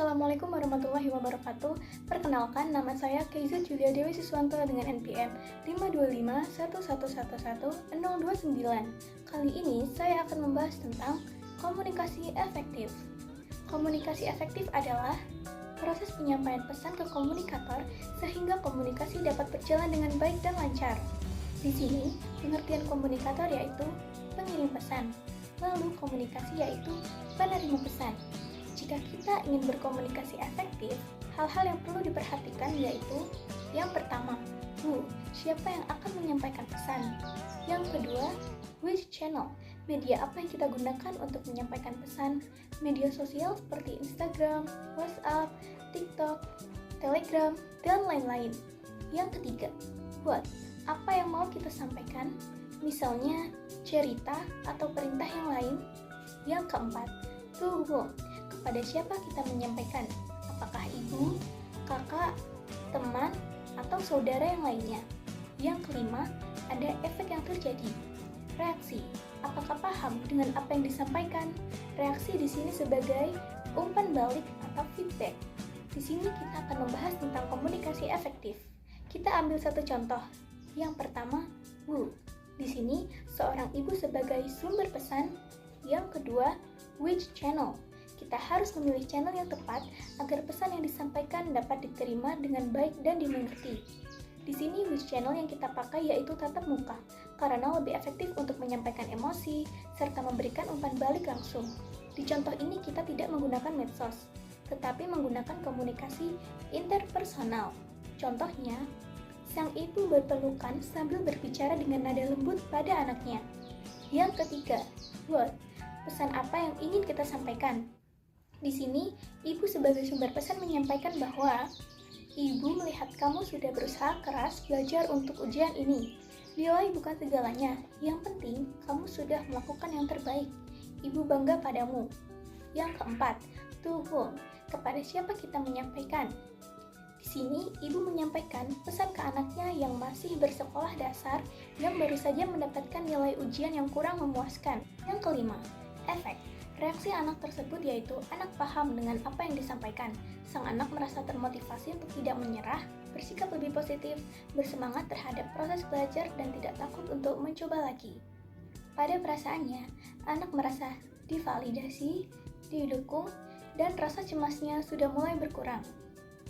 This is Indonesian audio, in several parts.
Assalamualaikum warahmatullahi wabarakatuh. Perkenalkan, nama saya Keiza Julia Dewi Siswanto dengan NPM 52511111029. Kali ini saya akan membahas tentang komunikasi efektif. Komunikasi efektif adalah proses penyampaian pesan ke komunikator sehingga komunikasi dapat berjalan dengan baik dan lancar. Di sini, pengertian komunikator yaitu pengirim pesan, lalu komunikasi yaitu penerima pesan. Jika kita ingin berkomunikasi efektif, hal-hal yang perlu diperhatikan yaitu yang pertama, who, siapa yang akan menyampaikan pesan. Yang kedua, which channel, media apa yang kita gunakan untuk menyampaikan pesan. Media sosial seperti Instagram, WhatsApp, TikTok, Telegram, dan lain-lain. Yang ketiga, what, apa yang mau kita sampaikan, misalnya cerita atau perintah yang lain. Yang keempat, to whom, kepada siapa kita menyampaikan, apakah ibu, kakak, teman, atau saudara yang lainnya. Yang kelima, ada efek yang terjadi. Reaksi, apakah paham dengan apa yang disampaikan? Reaksi di sini sebagai umpan balik atau feedback. Di sini kita akan membahas tentang komunikasi efektif. Kita ambil satu contoh. Yang pertama, who. Di sini seorang ibu sebagai sumber pesan. Yang kedua, which channel. Kita harus memilih channel yang tepat agar pesan yang disampaikan dapat diterima dengan baik dan dimengerti. Di sini which channel yang kita pakai yaitu tatap muka, karena lebih efektif untuk menyampaikan emosi serta memberikan umpan balik langsung. Di contoh ini kita tidak menggunakan medsos, tetapi menggunakan komunikasi interpersonal. Contohnya, sang ibu berpelukan sambil berbicara dengan nada lembut pada anaknya. Yang ketiga, what, pesan apa yang ingin kita sampaikan. Di sini, ibu sebagai sumber pesan menyampaikan bahwa ibu melihat kamu sudah berusaha keras belajar untuk ujian ini. Nilai bukan segalanya, yang penting kamu sudah melakukan yang terbaik. Ibu bangga padamu. Yang keempat, to whom, kepada siapa kita menyampaikan. Di sini, ibu menyampaikan pesan ke anaknya yang masih bersekolah dasar yang baru saja mendapatkan nilai ujian yang kurang memuaskan. Yang kelima, efek. Reaksi anak tersebut yaitu anak paham dengan apa yang disampaikan. Sang anak merasa termotivasi untuk tidak menyerah, bersikap lebih positif, bersemangat terhadap proses belajar dan tidak takut untuk mencoba lagi. Pada perasaannya, anak merasa divalidasi, didukung, dan rasa cemasnya sudah mulai berkurang.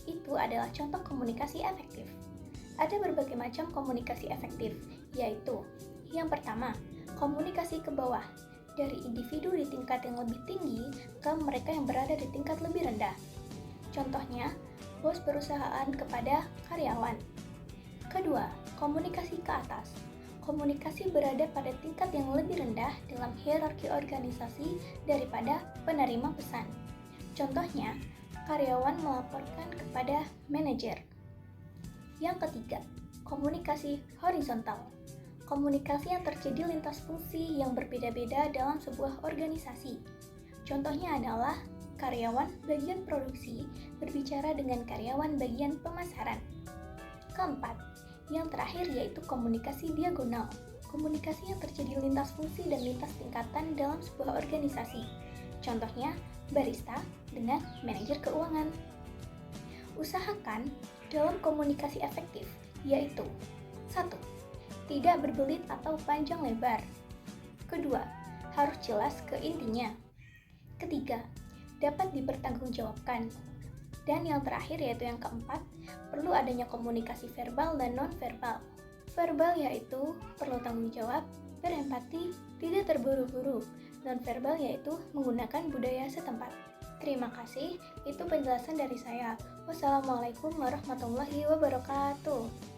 Itu adalah contoh komunikasi efektif. Ada berbagai macam komunikasi efektif, yaitu yang pertama, komunikasi ke bawah, dari individu di tingkat yang lebih tinggi ke mereka yang berada di tingkat lebih rendah. Contohnya, bos perusahaan kepada karyawan. Kedua, komunikasi ke atas. Komunikasi berada pada tingkat yang lebih rendah dalam hierarki organisasi daripada penerima pesan. Contohnya, karyawan melaporkan kepada manajer. Yang ketiga, komunikasi horizontal. Komunikasi yang terjadi lintas fungsi yang berbeda-beda dalam sebuah organisasi. Contohnya adalah karyawan bagian produksi berbicara dengan karyawan bagian pemasaran. Keempat, yang terakhir yaitu komunikasi diagonal. Komunikasi yang terjadi lintas fungsi dan lintas tingkatan dalam sebuah organisasi. Contohnya, barista dengan manajer keuangan. Usahakan dalam komunikasi efektif, yaitu 1. Tidak berbelit atau panjang lebar. Kedua, harus jelas ke intinya. Ketiga, dapat dipertanggungjawabkan. Dan yang terakhir yaitu yang keempat, perlu adanya komunikasi verbal dan non-verbal. Verbal yaitu perlu tanggung jawab, berempati, tidak terburu-buru. Non-verbal yaitu menggunakan budaya setempat. Terima kasih, itu penjelasan dari saya. Wassalamualaikum warahmatullahi wabarakatuh.